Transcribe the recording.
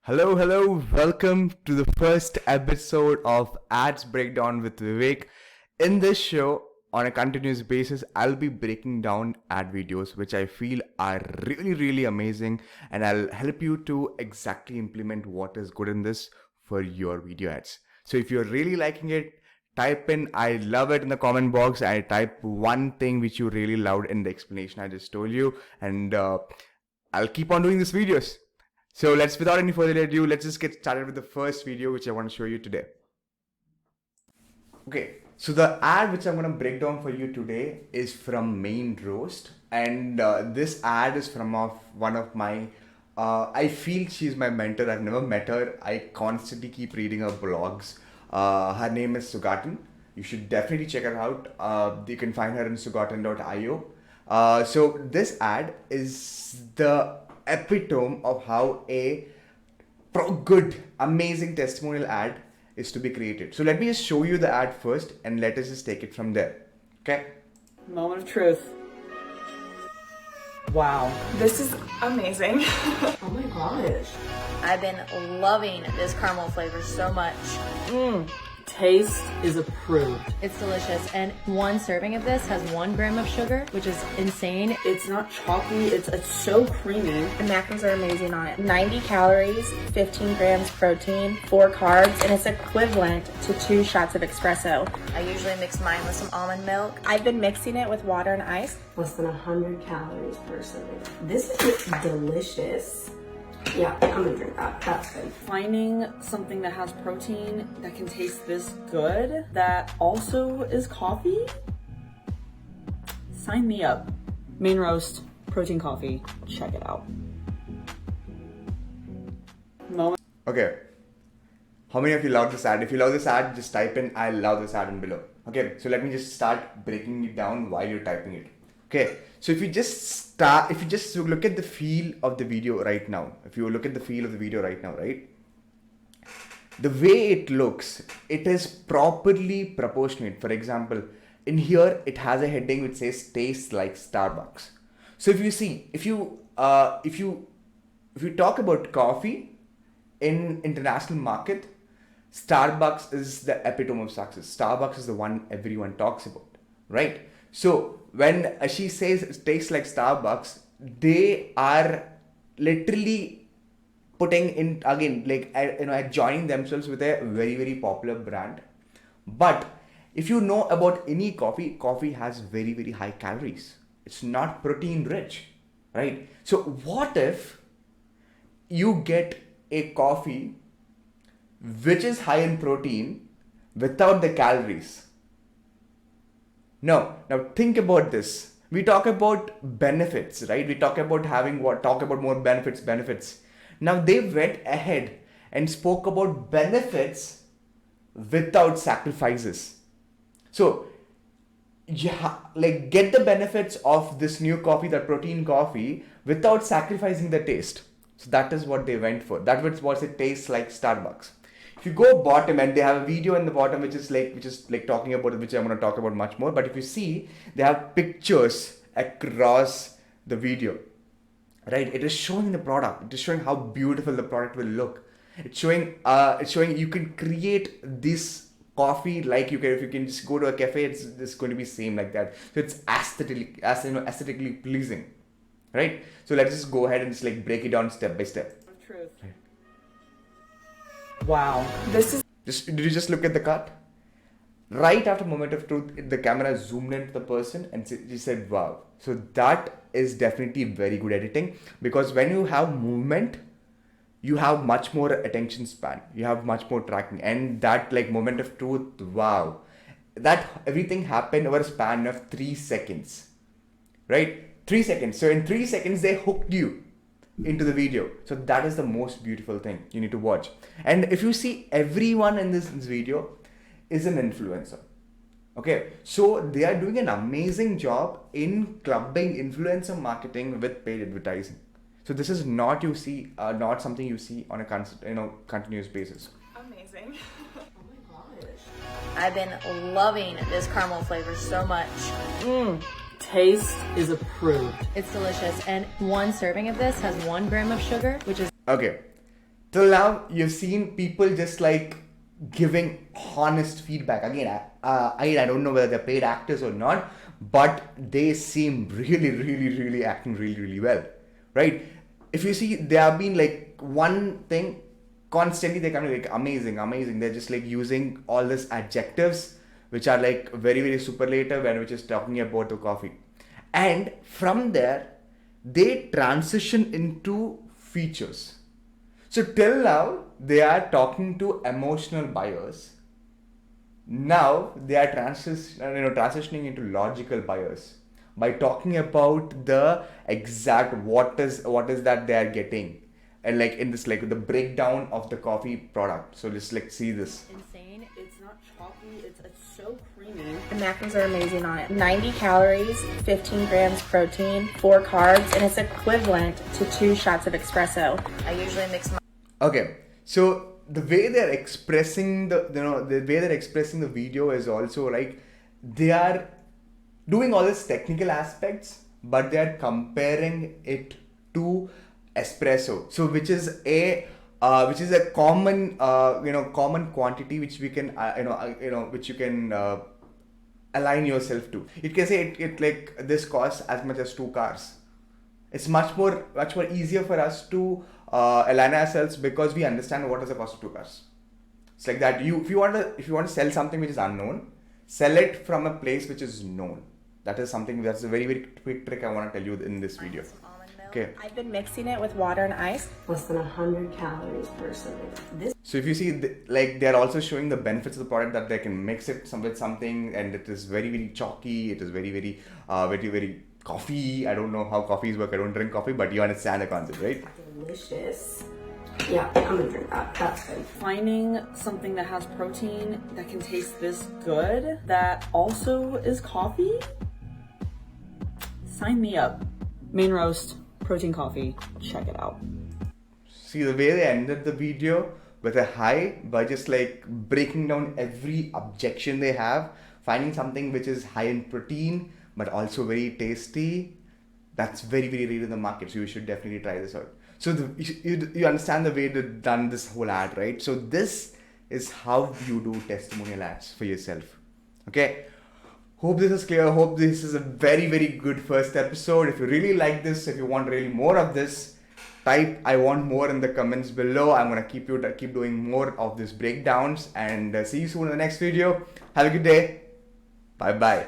Hello, welcome to the first episode of Ads Breakdown with Vivek. In this show, on a continuous basis, I'll be breaking down ad videos which I feel are really amazing, and I'll help you to exactly implement what is good in this for your video ads. So if you're really liking it, type in I love it in the comment box. I type one thing which you really loved in the explanation I just told you, and I'll keep on doing these videos. So without any further ado, let's just get started with the first video which I want to show you today. Okay, so the ad which I'm going to break down for you today is from Main Roast, and this ad is from one of my, I feel she's my mentor. I've never met her. I constantly keep reading her blogs. Her name is Sugatan. You should definitely check her out. You can find her in sugatan.io. So this ad is the epitome of how a good, amazing testimonial ad is to be created. So let me just show you the ad first and let us just take it from there. Okay? Moment of truth. Wow. This is amazing. Oh my gosh. I've been loving this caramel flavor so much. Taste is approved. It's delicious, and one serving of this has 1 gram of sugar, which is insane. It's not chalky, it's so creamy. The macros are amazing on it. 90 calories, 15 grams protein, 4 carbs, and it's equivalent to 2 shots of espresso. I usually mix mine with some almond milk. I've been mixing it with water and ice. Less than 100 calories per serving. This is delicious. Yeah, I'm gonna drink that. That's good. Finding something that has protein that can taste this good, that also is coffee? Sign me up. Main Roast, protein coffee. Check it out. Moment. Okay. How many of you love this ad? If you love this ad, just type in I love this ad in below. Okay, so let me just start breaking it down while you're typing it. Okay, so if you just look at the feel of the video right now, right? The way it looks, it is properly proportionate. For example, in here, it has a heading which says tastes like Starbucks. So if you talk about coffee in international market, Starbucks is the epitome of success. Starbucks is the one everyone talks about, right? So when she says it tastes like Starbucks, they are literally putting in again, joining themselves with a very popular brand. But if you know about any coffee has very high calories. It's not protein rich, right? So what if you get a coffee which is high in protein without the calories? No. Now think about this. We talk about benefits, right? We talk about more benefits. Now they went ahead and spoke about benefits without sacrifices. So get the benefits of this new coffee, the protein coffee, without sacrificing the taste. So that is what they went for. That was what it tastes like Starbucks. If you go bottom, and they have a video in the bottom which is talking about it, which I'm going to talk about much more. But if you see, they have pictures across the video, right? It is showing the product. It is showing how beautiful the product will look. It's showing you can create this coffee if you can just go to a cafe. It's going to be same like that. So it's aesthetically pleasing, right? So let's just go ahead and just break it down step by step. Truth. Right. Wow. This is Did you just look at the cut? Right after moment of truth, the camera zoomed into the person and she said, wow. So that is definitely very good editing, because when you have movement, you have much more attention span. You have much more tracking. And that moment of truth, wow. That everything happened over a span of 3 seconds. Right? 3 seconds. So in 3 seconds, they hooked you into the video. So that is the most beautiful thing you need to watch. And if you see, everyone in this video is an influencer. Okay, so they are doing an amazing job in clubbing influencer marketing with paid advertising. So this is not something you see on a continuous basis. amazing. Oh my gosh. I've been loving this caramel flavor so much. Taste is approved. It's delicious, and one serving of this has 1 gram of sugar, which is Okay, till now you've seen people just like giving honest feedback. Again, I don't know whether they're paid actors or not, but they seem really acting really well, right? If you see, they have been like one thing constantly, they're kind of like amazing. They're just like using all these adjectives which are like very superlative and which is talking about the coffee, and from there they transition into features. So till now they are talking to emotional buyers. Now they are transitioning into logical buyers by talking about the exact what is that they are getting, and like in this like the breakdown of the coffee product. So let's like see this. Insane. It's not chalky. It's so creamy. The macros are amazing on it. 90 calories, 15 grams protein, 4 carbs, and it's equivalent to 2 shots of espresso. I usually mix my... Okay, so the way they're expressing the video is also like they are doing all these technical aspects, but they are comparing it to espresso. So which is a common common quantity which we can which you can align yourself to. You can say it like this costs as much as 2 cars. It's much more easier for us to align ourselves because we understand what is the cost of 2 cars. It's like that. If you want to sell something which is unknown, sell it from a place which is known. That's a very quick trick I want to tell you in this video. Okay. I've been mixing it with water and ice. Less than 100 calories per serving. So if you see, they're also showing the benefits of the product, that they can mix it with something, and it is very chalky. It is very coffee. I don't know how coffees work. I don't drink coffee, but you understand the concept, right? Delicious. Yeah, I'm gonna drink that. That's good. Finding something that has protein that can taste this good that also is coffee? Sign me up. Main roast, protein coffee. Check it out. See the way they ended the video with a high by just like breaking down every objection they have, finding something which is high in protein but also very tasty. That's very rare in the market, so you should definitely try this out. So you understand the way they've done this whole ad, right? So this is how you do testimonial ads for yourself. Okay, hope this is clear. Hope this is a very good first episode. If you really like this, if you want really more of this, type I want more in the comments below. I'm gonna keep doing more of these breakdowns, and see you soon in the next video. Have a good day. Bye.